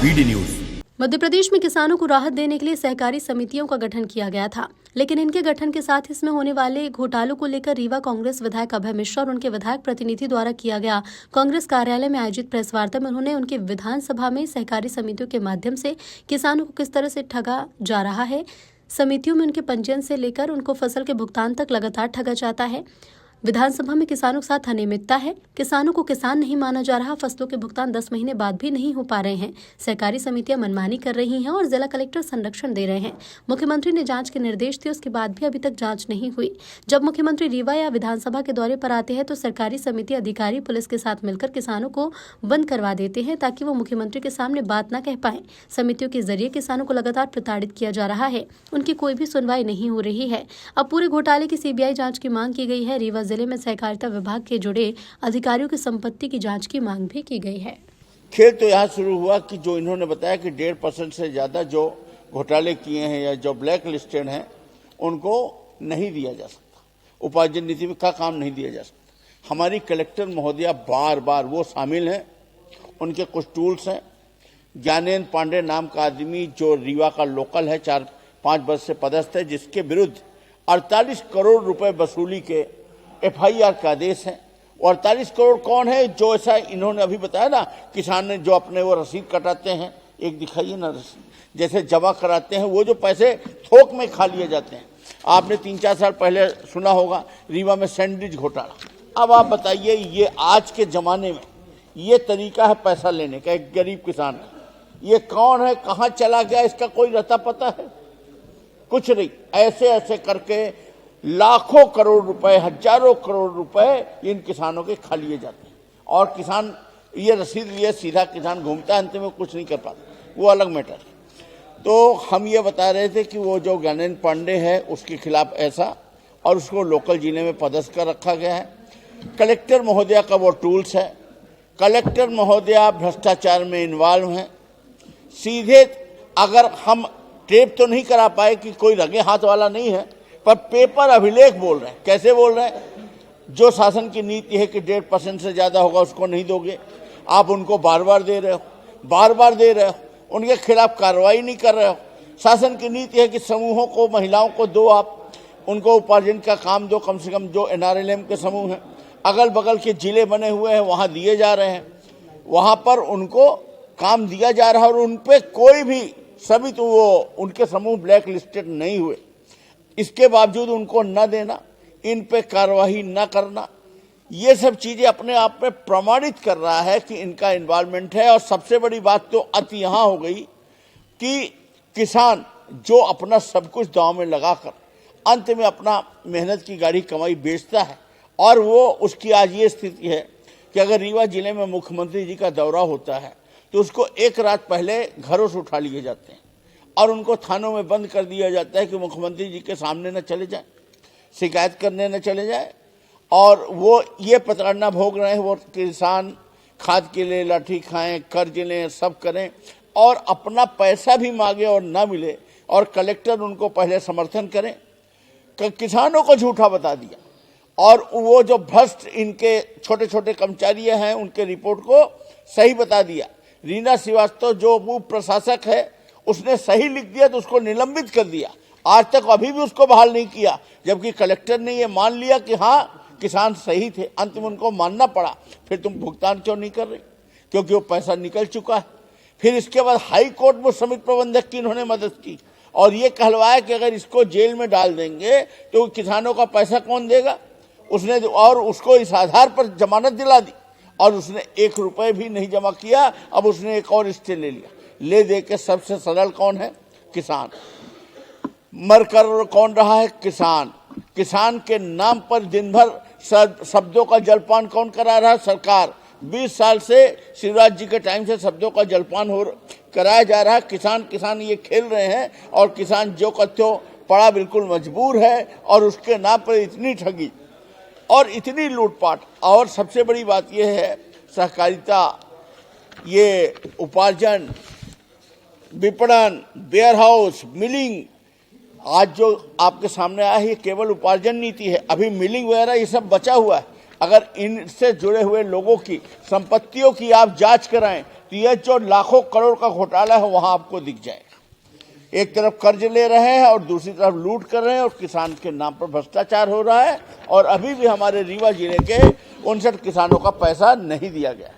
BD news. Madhya Pradesh में किसानों को राहत देने के लिए सहकारी समितियों का गठन किया गया था, लेकिन इनके गठन के साथ इसमें होने वाले घोटालों को लेकर रीवा कांग्रेस विधायक अभय मिश्रा और उनके विधायक प्रतिनिधि द्वारा किया गया कांग्रेस कार्यालय में आयोजित प्रेस वार्ता में उन्होंने उनकी विधानसभा में सहकारी समितियों के माध्यम से किसानों को किस तरह से ठगा जा रहा है, समितियों में उनके पंजीयन से लेकर उनको फसल के भुगतान तक लगातार ठगा जाता है, विधानसभा में किसानों के साथ अनियमितता है, किसानों को किसान नहीं माना जा रहा, फसलों के भुगतान 10 महीने बाद भी नहीं हो पा रहे हैं, सहकारी समितियां मनमानी कर रही हैं और जिला कलेक्टर संरक्षण दे रहे हैं। मुख्यमंत्री ने जांच के निर्देश दिए, उसके बाद भी अभी तक जांच नहीं हुई। जब मुख्यमंत्री रीवा या विधानसभा के दौरे पर आते हैं तो सरकारी समिति अधिकारी पुलिस के साथ मिलकर किसानों को बंद करवा देते हैं ताकि वो मुख्यमंत्री के सामने बात न कह पाए। समितियों के जरिए किसानों को लगातार प्रताड़ित किया जा रहा है, उनकी कोई भी सुनवाई नहीं हो रही है। अब पूरे घोटाले की सीबीआई जांच की मांग की गई है। रीवा जिले में सहकारिता विभाग के जुड़े अधिकारियों की संपत्ति की जांच की मांग भी की गई है। खेल तो यहाँ शुरू हुआ कि जो इन्होंने बताया कि 1.5% से ज्यादा जो घोटाले किए हैं या जो ब्लैक लिस्टेड हैं उनको नहीं दिया जा सकता, उपार्जन नीति का काम नहीं दिया जा सकता। हमारी कलेक्टर महोदया बार बार वो शामिल हैं, उनके कुछ टूल्स हैं। ज्ञानेन्द्र पांडे नाम का आदमी जो रीवा का लोकल है, 4-5 वर्ष से पदस्थ है, जिसके विरुद्ध 48 करोड़ रुपए वसूली के FIR का आदेश है। 48 करोड़ कौन है? जो ऐसा इन्होंने अभी बताया ना, किसान ने जो अपने वो रसीद कटाते हैं, एक दिखाइए ना रसीद, जैसे जमा कराते हैं, वो जो पैसे थोक में खा लिए जाते हैं। आपने 3-4 साल पहले सुना होगा रीवा में सैंडविच घोटाला। अब आप बताइए, ये आज के जमाने में ये तरीका है पैसा लेने का एक गरीब किसान का? ये कौन है, कहाँ चला गया, इसका कोई रता पता है? कुछ नहीं। ऐसे ऐसे करके लाखों करोड़ रुपए, हजारों करोड़ रुपए इन किसानों के खा लिए जाते हैं और किसान ये रसीद लिए सीधा किसान घूमता है, अंत में कुछ नहीं कर पाता, वो अलग मैटर है। तो हम ये बता रहे थे कि वो जो ज्ञानेन्द्र पांडे है उसके खिलाफ ऐसा, और उसको लोकल जिले में पदस्थ कर रखा गया है। कलेक्टर महोदया का वो टूल्स है। कलेक्टर महोदया भ्रष्टाचार में इन्वॉल्व हैं। सीधे अगर हम टेप तो नहीं करा पाए कि कोई रगे हाथ वाला नहीं है, पर पेपर अभिलेख बोल रहे हैं। कैसे बोल रहे हैं? जो शासन की नीति है कि 1.5% से ज्यादा होगा उसको नहीं दोगे, आप उनको बार बार दे रहे हो, बार बार दे रहे हो, उनके खिलाफ कार्रवाई नहीं कर रहे हो। शासन की नीति है कि समूहों को, महिलाओं को दो, आप उनको उपार्जन का काम दो, कम से कम जो NRLM के समूह हैं, अगल बगल के जिले बने हुए हैं वहां दिए जा रहे हैं, वहां पर उनको काम दिया जा रहा है और उनपे कोई भी सभी तो वो उनके समूह ब्लैक लिस्टेड नहीं हुए, इसके बावजूद उनको न देना, इन पे कार्रवाई न करना, ये सब चीजें अपने आप में प्रमाणित कर रहा है कि इनका इन्वॉल्वमेंट है। और सबसे बड़ी बात तो अति यहां हो गई कि किसान जो अपना सब कुछ दांव में लगाकर अंत में अपना मेहनत की गाड़ी कमाई बेचता है, और वो उसकी आज ये स्थिति है कि अगर रीवा जिले में मुख्यमंत्री जी का दौरा होता है तो उसको एक रात पहले घरों से उठा लिए जाते हैं और उनको थानों में बंद कर दिया जाता है कि मुख्यमंत्री जी के सामने न चले जाए, शिकायत करने न चले जाए। और वो ये प्रताड़ना भोग रहे हैं। वो किसान खाद के लिए लाठी खाएं, कर्ज लें, सब करें और अपना पैसा भी मांगे और ना मिले, और कलेक्टर उनको पहले समर्थन करें। किसानों को झूठा बता दिया, और वो जो भ्रष्ट इनके छोटे छोटे कर्मचारी हैं उनके रिपोर्ट को सही बता दिया। रीना श्रीवास्तव जो उप प्रशासक है उसने सही लिख दिया तो उसको निलंबित कर दिया। आज तक अभी भी उसको बहाल नहीं किया, जबकि कलेक्टर ने ये मान लिया कि हाँ किसान सही थे। अंत में उनको मानना पड़ा, फिर तुम भुगतान क्यों नहीं कर रही? क्योंकि वो पैसा निकल चुका है। फिर इसके बाद हाई कोर्ट में समिति प्रबंधक की इन्होंने मदद की और ये कहलवाया कि अगर इसको जेल में डाल देंगे तो किसानों का पैसा कौन देगा। उसने और उसको इस आधार पर जमानत दिला दी और उसने 1 रुपये भी नहीं जमा किया। अब उसने एक और स्टे ले लिया। ले दे के सबसे सरल कौन है? किसान। मर कर कौन रहा है? किसान। किसान के नाम पर दिन भर शब्दों का जलपान कौन करा रहा है? सरकार। 20 साल से शिवराज जी के टाइम से शब्दों का जलपान कराया जा रहा है। किसान ये खेल रहे हैं और किसान जो कथ्यो पड़ा बिल्कुल मजबूर है, और उसके नाम पर इतनी ठगी और इतनी लूटपाट। और सबसे बड़ी बात यह है, सहकारिता, ये उपार्जन, विपणन, वेयर हाउस, मिलिंग, आज जो आपके सामने आया है ये केवल उपार्जन नीति है। अभी मिलिंग वगैरह ये सब बचा हुआ है। अगर इनसे जुड़े हुए लोगों की संपत्तियों की आप जांच कराएं तो जो लाखों करोड़ का घोटाला है वहां आपको दिख जाएगा। एक तरफ कर्ज ले रहे हैं और दूसरी तरफ लूट कर रहे हैं और किसान के नाम पर भ्रष्टाचार हो रहा है और अभी भी हमारे रीवा जिले के 59 किसानों का पैसा नहीं दिया गया।